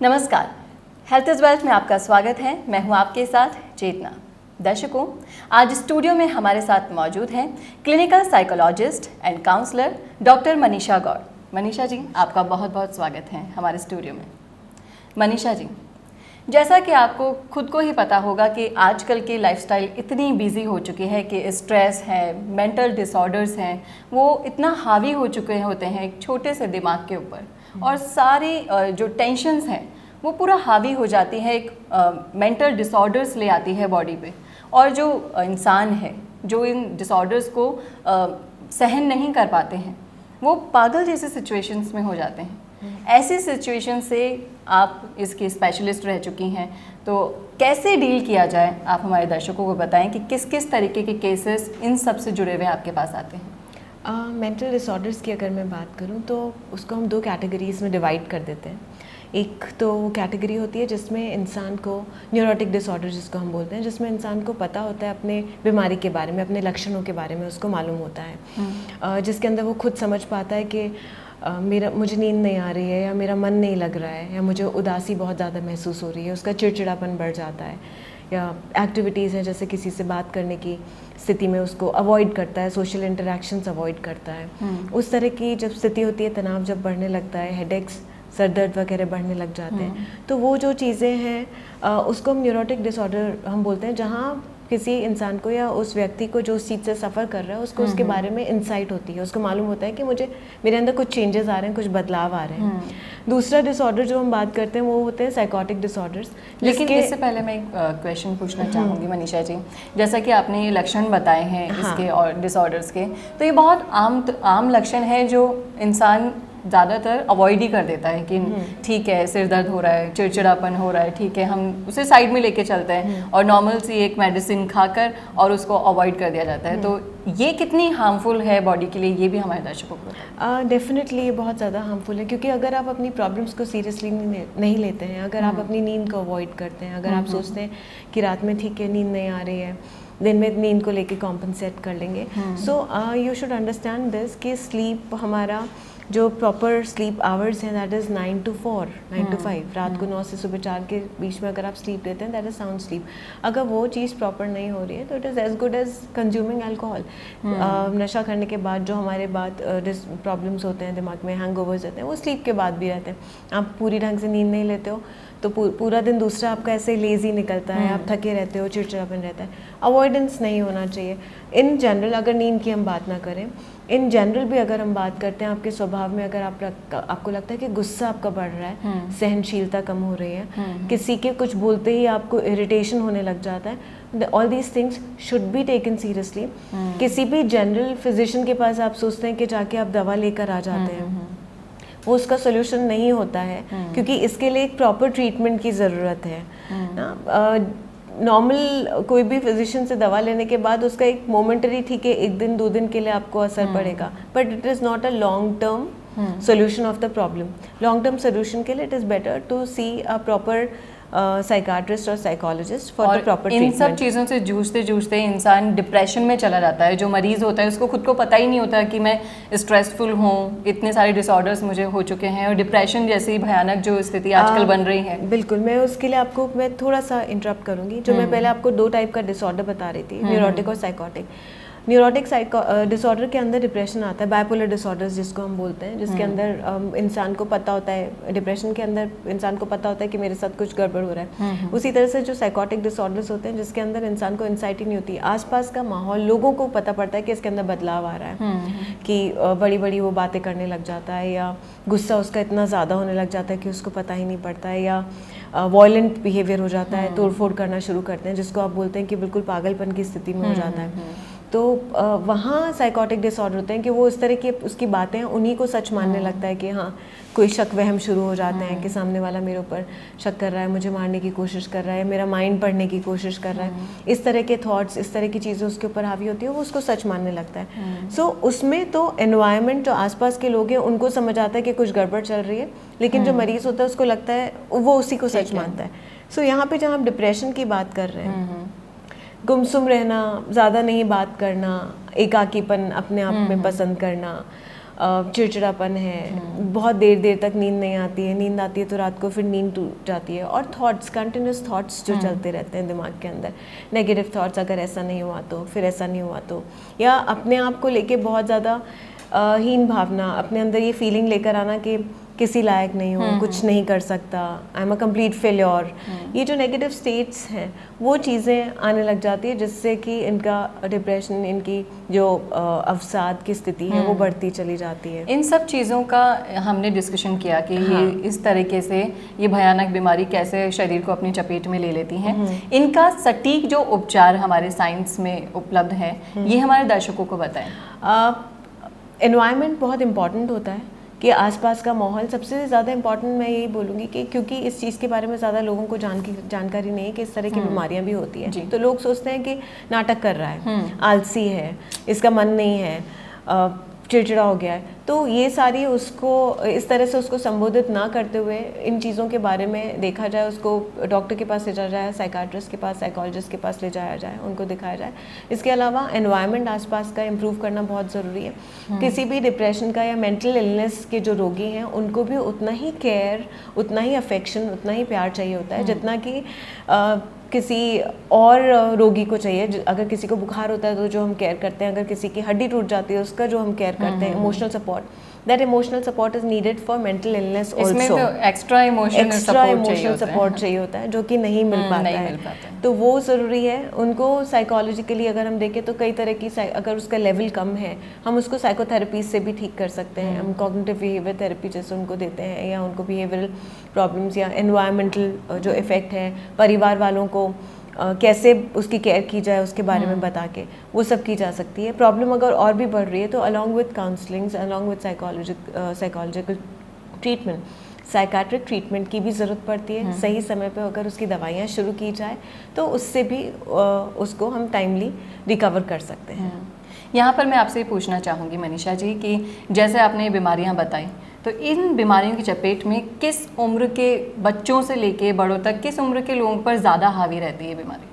नमस्कार, health is wealth में आपका स्वागत है। मैं हूं आपके साथ चेतना। दर्शकों, आज स्टूडियो में हमारे साथ मौजूद हैं clinical psychologist and counsellor doctor Manisha Gaur. Manisha ji, आपका बहुत बहुत स्वागत है हमारे स्टूडियो में। मनीषा जी, जैसा कि आपको खुद को ही पता होगा कि आजकल की लाइफस्टाइल इतनी बिजी हो चुकी है कि स्ट्रेस है, मेंटल डिसऑर्डर्स हैं, वो इतना हावी हो चुके होते हैं एक छोटे से दिमाग के ऊपर, और सारी जो टेंशन्स हैं वो पूरा हावी हो जाती है, एक मेंटल डिसऑर्डर्स ले आती है बॉडी पे। और जो इंसान है जो इन डिसऑर्डर्स को सहन नहीं कर पाते हैं, वो पागल जैसे सिचुएशंस में हो जाते हैं। ऐसी सिचुएशन से आप इसकी स्पेशलिस्ट रह चुकी हैं, तो कैसे डील किया जाए, आप हमारे दर्शकों को बताएं कि किस किस तरीके के केसेस इन सब से जुड़े हुए आपके पास आते हैं। मेंटल डिसऑर्डर्स की अगर मैं बात करूं तो उसको हम दो कैटेगरीज में डिवाइड कर देते हैं। एक तो कैटेगरी होती है जिसमें इंसान को न्यूरोटिक डिसऑर्डर जिसको हम बोलते हैं, जिसमें इंसान को पता होता है अपने बीमारी के बारे में, अपने लक्षणों के बारे में उसको मालूम होता है, जिसके अंदर वो खुद समझ पाता है कि मुझे नींद नहीं आ रही है, या मेरा मन नहीं लग रहा है, या मुझे उदासी बहुत ज़्यादा महसूस हो रही है, उसका चिड़चिड़ापन बढ़ जाता है, या एक्टिविटीज़ हैं जैसे किसी से बात करने की स्थिति में उसको अवॉइड करता है, सोशल इंटरेक्शंस अवॉइड करता है। उस तरह की जब स्थिति होती है, तनाव जब बढ़ने लगता है, हेडेक्स, सर दर्द वगैरह बढ़ने लग जाते हैं, तो वो जो चीज़ें हैं उसको हम न्यूरोटिक डिसऑर्डर हम बोलते हैं, जहाँ किसी इंसान को या उस व्यक्ति को जो उस चीज़ से सफ़र कर रहा है उसको उसके बारे में इंसाइट होती है, उसको मालूम होता है कि मेरे अंदर कुछ चेंजेस आ रहे हैं, कुछ बदलाव आ रहे हैं। दूसरा डिसऑर्डर जो हम बात करते हैं वो होते हैं साइकोटिक डिसऑर्डर्स। लेकिन इससे पहले मैं एक क्वेश्चन पूछना चाहूँगी मनीषा जी, जैसा कि आपने ये लक्षण बताए हैं इसके और डिसऑर्डर्स के, तो ये बहुत आम लक्षण है जो इंसान ज़्यादातर अवॉइड ही कर देता है कि ठीक है, सिर दर्द हो रहा है, चिड़चिड़ापन हो रहा है, ठीक है, हम उसे साइड में लेके चलते हैं और नॉर्मल सी एक मेडिसिन खाकर और उसको अवॉइड कर दिया जाता है। तो ये कितनी हार्मफुल है बॉडी के लिए, ये भी हमारे दर्शकों को डेफिनेटली ये बहुत ज़्यादा हार्मफुल है, क्योंकि अगर आप अपनी प्रॉब्लम्स को सीरियसली नहीं लेते हैं, अगर आप अपनी नींद को अवॉइड करते हैं, अगर आप सोचते हैं कि रात में ठीक है नींद नहीं आ रही है, दिन में नींद को लेके कॉम्पनसेट कर लेंगे, so you should understand this कि स्लीप, हमारा जो प्रॉपर स्लीप आवर्स हैं दैट इज़ 9 to 4, 9 to 5, रात को 9 से सुबह 4 के बीच में अगर आप स्लीप लेते हैं दैट इज़ साउंड स्लीप। अगर वो चीज़ प्रॉपर नहीं हो रही है तो it is as good as consuming alcohol. नशा करने के बाद जो हमारे बाद प्रॉब्लम्स होते हैं दिमाग में, हैंगओवर्स होते हैं, वो स्लीप के बाद भी रहते हैं। आप पूरी ढंग से नींद नहीं लेते हो तो पूरा दिन दूसरा आपका ऐसे लेज़ी निकलता है, आप थके रहते हो, चिड़चिड़ापन रहता है। अवॉइडेंस नहीं होना चाहिए इन जनरल। अगर नींद की हम बात ना करें, इन जनरल भी अगर हम बात करते हैं, आपके स्वभाव में अगर आपको लगता है कि गुस्सा आपका बढ़ रहा है, सहनशीलता कम हो रही है, किसी के कुछ बोलते ही आपको इरिटेशन होने लग जाता है, all these things should be taken seriously. किसी भी जनरल फिजिशियन के पास आप सोचते हैं कि जाके आप दवा लेकर आ जाते हैं, वो उसका सोल्यूशन नहीं होता है, क्योंकि इसके लिए एक प्रॉपर ट्रीटमेंट की ज़रूरत है ना। नॉर्मल कोई भी फिजिशियन से दवा लेने के बाद उसका एक मोमेंटरी, ठीक है, 1 दिन 2 दिन के लिए आपको असर पड़ेगा, but it is not a long term solution of the problem. Long term solution के लिए it is better to see a proper psychiatrist और psychologist for the proper treatment. इन सब चीज़ों से जूझते जूझते इंसान डिप्रेशन में चला जाता है। जो मरीज़ होता है उसको खुद को पता ही नहीं होता कि मैं स्ट्रेसफुल हूँ, इतने सारे डिसऑर्डर्स मुझे हो चुके हैं, और डिप्रेशन जैसी भयानक जो स्थिति आजकल बन रही है। बिल्कुल, मैं उसके लिए आपको मैं थोड़ा सा इंटरप्ट करूँगी। जो मैं पहले आपको 2 टाइप का डिसऑर्डर बता रही थी, न्यूरोटिक और साइकोटिक। न्यूरोटिक डिसऑर्डर के अंदर डिप्रेशन आता है, बाइपोलर डिसऑर्डर्स जिसको हम बोलते हैं, जिसके अंदर इंसान को पता होता है, डिप्रेशन के अंदर इंसान को पता होता है कि मेरे साथ कुछ गड़बड़ हो रहा है। उसी तरह से जो साइकोटिक डिसऑर्डर्स होते हैं, जिसके अंदर इंसान को इंसाइट ही नहीं होती, आसपास का माहौल, लोगों को पता पड़ता है कि इसके अंदर बदलाव आ रहा है, कि बड़ी बड़ी वो बातें करने लग जाता है, या गुस्सा उसका इतना ज़्यादा होने लग जाता है कि उसको पता ही नहीं पड़ता है, या वॉयलेंट बिहेवियर हो जाता है, तोड़फोड़ करना शुरू करते हैं, जिसको आप बोलते हैं कि बिल्कुल पागलपन की स्थिति में हो जाता है। तो वहाँ साइकोटिक डिसऑर्डर होते हैं कि वो इस तरह की उसकी बातें उन्हीं को सच मानने लगता है, कि हाँ, कोई शक वहम शुरू हो जाते हैं कि सामने वाला मेरे ऊपर शक कर रहा है, मुझे मारने की कोशिश कर रहा है, मेरा माइंड पढ़ने की कोशिश कर रहा है, इस तरह के थॉट्स, इस तरह की चीज़ें उसके ऊपर हावी होती है, वो उसको सच मानने लगता है। सो उसमें तो एनवायरनमेंट, जो आसपास के लोग हैं, उनको समझ आता है कि कुछ गड़बड़ चल रही है, लेकिन जो मरीज़ होता है उसको लगता है, वो उसी को सच मानता है। सो यहाँ पे जहाँ हम डिप्रेशन की बात कर रहे हैं, गुमसुम रहना, ज़्यादा नहीं बात करना, एकाकीपन अपने आप में पसंद करना, चिड़चिड़ापन है, बहुत देर देर तक नींद नहीं आती है, नींद आती है तो रात को फिर नींद टूट जाती है, और थॉट्स, कंटिन्यूस थॉट्स जो चलते रहते हैं दिमाग के अंदर, नेगेटिव थॉट्स, अगर ऐसा नहीं हुआ तो, फिर ऐसा नहीं हुआ तो, या अपने आप को लेके बहुत ज़्यादा हीन भावना, अपने अंदर ये फीलिंग लेकर आना कि किसी लायक नहीं हूँ, कुछ नहीं कर सकता, I am a complete failure, ये जो नेगेटिव स्टेट्स हैं वो चीज़ें आने लग जाती है, जिससे कि इनका डिप्रेशन, इनकी जो अवसाद की स्थिति है वो बढ़ती चली जाती है। इन सब चीज़ों का हमने डिस्कशन किया कि ये इस तरीके से ये भयानक बीमारी कैसे शरीर को अपनी चपेट में ले लेती हैं। इनका सटीक जो उपचार हमारे साइंस में उपलब्ध है, ये हमारे दर्शकों को बताएं। एनवायरनमेंट बहुत इम्पॉर्टेंट होता है कि आसपास का माहौल सबसे ज़्यादा इम्पॉर्टेंट, मैं यही बोलूँगी कि क्योंकि इस चीज़ के बारे में ज़्यादा लोगों को जानकारी नहीं है कि इस तरह की बीमारियां भी होती हैं, तो लोग सोचते हैं कि नाटक कर रहा है, आलसी है, इसका मन नहीं है, चिड़चिड़ा हो गया है, तो ये सारी उसको इस तरह से उसको संबोधित ना करते हुए इन चीज़ों के बारे में देखा जाए, उसको डॉक्टर के पास ले जाया जाए, साइकाट्रिस्ट के पास, साइकोलॉजिस्ट के पास ले जाया जाए, उनको दिखाया जाए। इसके अलावा एनवायरनमेंट आसपास का इम्प्रूव करना बहुत ज़रूरी है। किसी भी डिप्रेशन का या मेंटल इलनेस के जो रोगी हैं उनको भी उतना ही केयर, उतना ही अफेक्शन, उतना ही प्यार चाहिए होता है जितना कि किसी और रोगी को चाहिए। अगर किसी को बुखार होता है तो जो हम केयर करते हैं, अगर किसी की हड्डी टूट जाती है उसका जो हम केयर करते हैं, emotional support, that emotional support is needed for mental illness also. इसमें तो एक्स्ट्रा इमोशनल सपोर्ट चाहिए होता है जो कि नहीं मिल पाता है, तो वो ज़रूरी है। उनको साइकोलॉजिकली अगर हम देखें तो कई तरह की, अगर उसका लेवल कम है हम उसको साइकोथेरेपी से भी ठीक कर सकते हैं। हम कॉग्निटिव बिहेवियर थेरेपी जैसे उनको देते हैं, या उनको बिहेवियरल प्रॉब्लम्स या एनवायरमेंटल जो इफ़ेक्ट है, परिवार वालों को कैसे उसकी केयर की जाए उसके बारे में बता के वो सब की जा सकती है। प्रॉब्लम अगर और भी बढ़ रही है तो along with counsellings, along with psychological treatment, psychiatric treatment की भी ज़रूरत पड़ती है। सही समय पे अगर उसकी दवाइयाँ शुरू की जाए तो उससे भी उसको हम टाइमली रिकवर कर सकते हैं। यहाँ पर मैं आपसे पूछना चाहूँगी मनीषा जी कि जैसे आपने बीमारियाँ बताई, तो इन बीमारियों की चपेट में किस उम्र के बच्चों से लेके बड़ों तक, किस उम्र के लोगों पर ज़्यादा हावी रहती है बीमारी?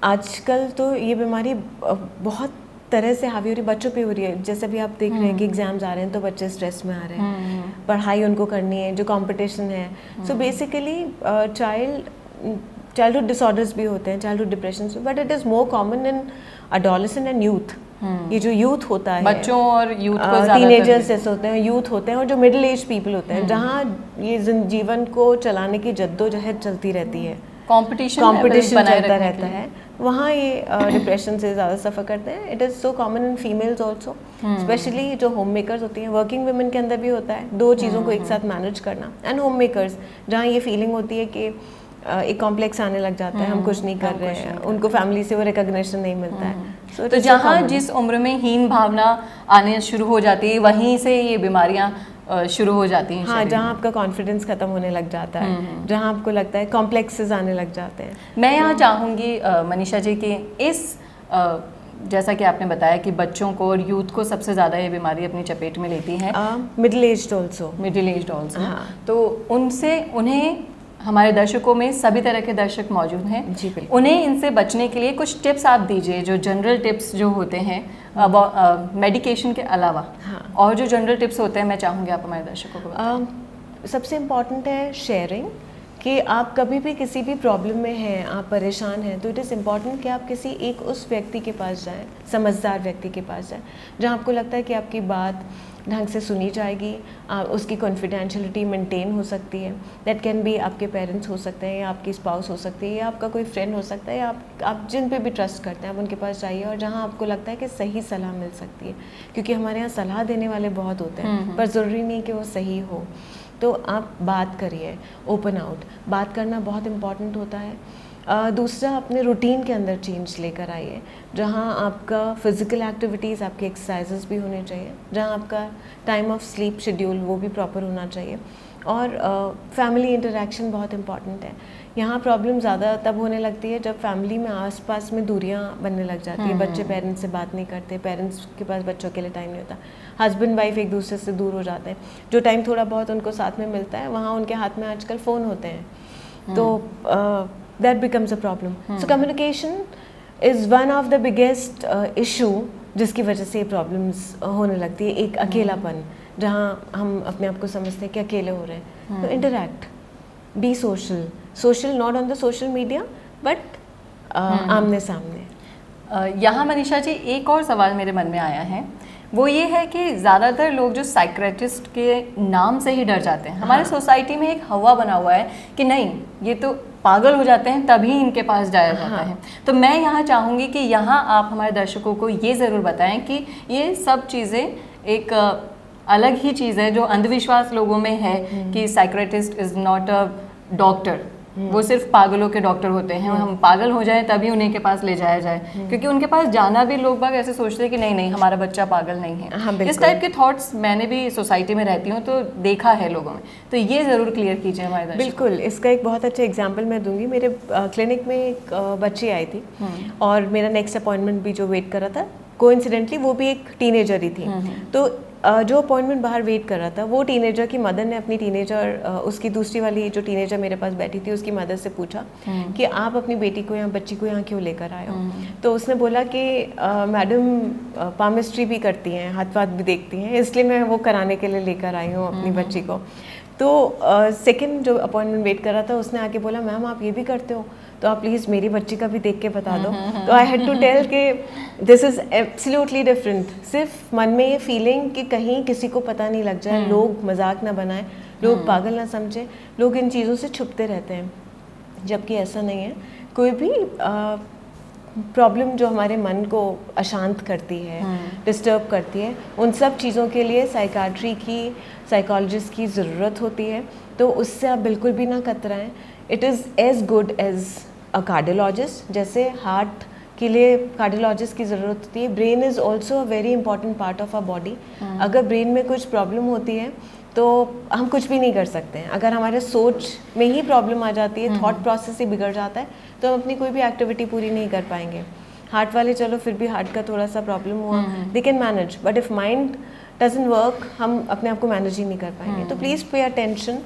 आजकल तो ये बीमारी बहुत तरह से हावी हो रही है, बच्चों पे हो रही है। जैसे भी आप देख रहे हैं कि एग्जाम्स आ रहे हैं तो बच्चे स्ट्रेस में आ रहे हैं, पढ़ाई उनको करनी है, जो कंपटीशन है। सो बेसिकली चाइल्डहुड डिसऑर्डर्स भी होते हैं, childhood depression, but it is more common in adolescent and youth. ये जो यूथ होता है, बच्चों और यूथ को ज़्यादा, टीनेजर्स जैसे होते हैं, यूथ होते हैं, और जो मिडिल एज पीपल होते हैं, जहाँ ये जीवन को चलाने की जद्दोजहद चलती रहती है, कंपटीशन चलता रहता है, वहाँ ये डिप्रेशन से ज़्यादा सफ़र करते हैं। It is so common in females also, specially जो होम मेकर्स होती हैं। वर्किंग वुमेन के अंदर भी होता है, दो चीज़ों को एक साथ मैनेज करना, एंड होम मेकर्स जहाँ ये फीलिंग होती है कि एक कॉम्प्लेक्स आने लग जाता है, हम कुछ नहीं कर रहे हैं, उनको फैमिली से वो रिकॉग्निशन नहीं मिलता है। तो जहाँ जिस उम्र में हीन भावना आने शुरू हो जाती है वहीं से ये बीमारियाँ शुरू हो जाती हैं। हाँ, जहाँ आपका कॉन्फिडेंस खत्म होने लग जाता है, जहाँ आपको लगता है कॉम्प्लेक्सेस आने लग जाते हैं। मैं यहाँ चाहूँगी मनीषा जी कि इस जैसा कि आपने बताया कि बच्चों को और यूथ को सबसे ज़्यादा ये बीमारी अपनी चपेट में लेती है, मिडिल एज ऑल्सो, तो उन्हें, हमारे दर्शकों में सभी तरह के दर्शक मौजूद हैं जी, बिल्कुल, उन्हें इनसे बचने के लिए कुछ टिप्स आप दीजिए, जो जनरल टिप्स जो होते हैं मेडिकेशन के अलावा। और जो जनरल टिप्स होते हैं मैं चाहूँगी आप हमारे दर्शकों को बताएं। सबसे इम्पॉर्टेंट है शेयरिंग, कि आप कभी भी किसी भी प्रॉब्लम में हैं, आप परेशान हैं, तो इट इज़ इम्पॉर्टेंट कि आप किसी एक उस व्यक्ति के पास जाएं, समझदार व्यक्ति के पास जाएं, जहां आपको लगता है कि आपकी बात ढंग से सुनी जाएगी, उसकी कॉन्फिडेंशियलिटी मेंटेन हो सकती है। दैट कैन बी आपके पेरेंट्स हो सकते हैं, या आपकी स्पाउस हो सकती है, या आपका कोई फ्रेंड हो सकता है, या आप जिन पे भी ट्रस्ट करते हैं आप उनके पास जाइए, और जहाँ आपको लगता है कि सही सलाह मिल सकती है, क्योंकि हमारे यहाँ सलाह देने वाले बहुत होते हैं, पर ज़रूरी नहीं कि वो सही हो। तो आप बात करिए, ओपन आउट, बात करना बहुत इम्पॉर्टेंट होता है। दूसरा, अपने रूटीन के अंदर चेंज लेकर आइए, जहाँ आपका फिज़िकल एक्टिविटीज़, आपके एक्सरसाइजेस भी होने चाहिए, जहाँ आपका टाइम ऑफ स्लीप शेड्यूल वो भी प्रॉपर होना चाहिए, और फैमिली इंटरेक्शन बहुत इम्पॉर्टेंट है। यहाँ प्रॉब्लम ज़्यादा तब होने लगती है जब फैमिली में आसपास में दूरियाँ बनने लग जाती है, बच्चे पेरेंट्स से बात नहीं करते, पेरेंट्स के पास बच्चों के लिए टाइम नहीं होता, हस्बैंड वाइफ एक दूसरे से दूर हो जाते हैं, जो टाइम थोड़ा बहुत उनको साथ में मिलता है वहाँ उनके हाथ में आजकल फ़ोन होते हैं, तो that becomes a problem. So communication is one of the biggest issue जिसकी वजह से ये प्रॉब्लम्स होने लगती है। एक अकेलापन, जहाँ हम अपने आप को समझते हैं कि अकेले हो रहे हैं। तो interact, be social, social not on the social media but आमने सामने। यहाँ मनीषा जी एक और सवाल मेरे मन में आया है, वो ये है कि ज़्यादातर लोग जो साइक्रेटिस्ट के नाम से ही डर जाते हैं। हमारे सोसाइटी में एक हवा बना हुआ है कि नहीं, ये तो पागल हो जाते हैं तभी इनके पास जाया जाता है। तो मैं यहाँ चाहूँगी कि यहाँ आप हमारे दर्शकों को ये ज़रूर बताएं कि ये सब चीज़ें एक अलग ही चीज़ है जो अंधविश्वास लोगों में है कि psychiatrist is not a doctor, वो सिर्फ पागलों के डॉक्टर होते हैं, हम पागल हो जाएं तभी उन्हीं के पास ले जाया जाए, क्योंकि उनके पास जाना भी लोग बाग ऐसे सोचते हैं कि नहीं नहीं हमारा बच्चा पागल नहीं है। हाँ, इस टाइप के थॉट्स मैंने भी सोसाइटी में रहती हूँ तो देखा है लोगों में, तो ये ज़रूर क्लियर कीजिए हमारे दर्शकों। बिल्कुल, इसका एक बहुत अच्छा एग्जाम्पल मैं दूंगी। मेरे क्लिनिक में एक बच्ची आई थी और मेरा नेक्स्ट अपॉइंटमेंट भी जो वेट कर रहा था, कोइंसिडेंटली वो भी एक टीनेजर ही थी। तो जो अपॉइंटमेंट बाहर वेट कर रहा था वो टीनेजर की मदर ने अपनी टीनेजर, उसकी दूसरी वाली जो टीनेजर मेरे पास बैठी थी उसकी मदर से पूछा कि आप अपनी बेटी को या बच्ची को यहाँ क्यों लेकर आए हो। तो उसने बोला कि मैडम पामिस्ट्री भी करती हैं, हाथ वाथ भी देखती हैं, इसलिए मैं वो कराने के लिए लेकर आई हूँ अपनी बच्ची को। तो सेकंड जो अपॉइंटमेंट वेट कर रहा था उसने आके बोला मैम आप ये भी करते हो, तो आप प्लीज़ मेरी बच्ची का भी देख के बता दो। तो आई हैड टू टेल कि दिस इज़ एब्सोल्युटली डिफरेंट। सिर्फ मन में ये फीलिंग कि कहीं किसी को पता नहीं लग जाए, लोग मजाक ना बनाए, लोग पागल ना समझे, लोग इन चीज़ों से छुपते रहते हैं, जबकि ऐसा नहीं है। कोई भी प्रॉब्लम जो हमारे मन को अशांत करती है, डिस्टर्ब करती है, उन सब चीज़ों के लिए साइकाट्री की, साइकोलॉजिस्ट की ज़रूरत होती है। तो उससे आप बिल्कुल भी ना कतराएं। It is as good as a cardiologist. जैसे हार्ट के लिए कार्डियोलॉजिस्ट की ज़रूरत होती है, brain is also a very important part of our body. अगर ब्रेन में कुछ प्रॉब्लम होती है तो हम कुछ भी नहीं कर सकते हैं। अगर हमारे सोच में ही प्रॉब्लम आ जाती है, थॉट प्रोसेस ही बिगड़ जाता है, तो हम अपनी कोई भी एक्टिविटी पूरी नहीं कर पाएंगे। हार्ट वाले चलो फिर भी हार्ट का थोड़ा सा प्रॉब्लम हुआ, they can manage, but if mind doesn't work हम अपने आप को मैनेज ही नहीं कर पाएंगे। तो प्लीज़ पे अटेंशन,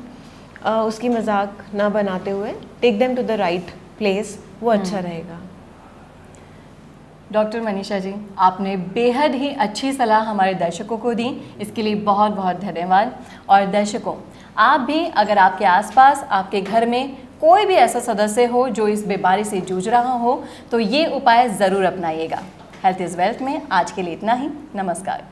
उसकी मजाक ना बनाते हुए take them to the right place, वो अच्छा रहेगा। डॉक्टर मनीषा जी, आपने बेहद ही अच्छी सलाह हमारे दर्शकों को दी, इसके लिए बहुत बहुत धन्यवाद। और दर्शकों, आप भी अगर आपके आसपास, आपके घर में कोई भी ऐसा सदस्य हो जो इस बीमारी से जूझ रहा हो, तो ये उपाय ज़रूर अपनाइएगा। हेल्थ इज़ वेल्थ में आज के लिए इतना ही। नमस्कार।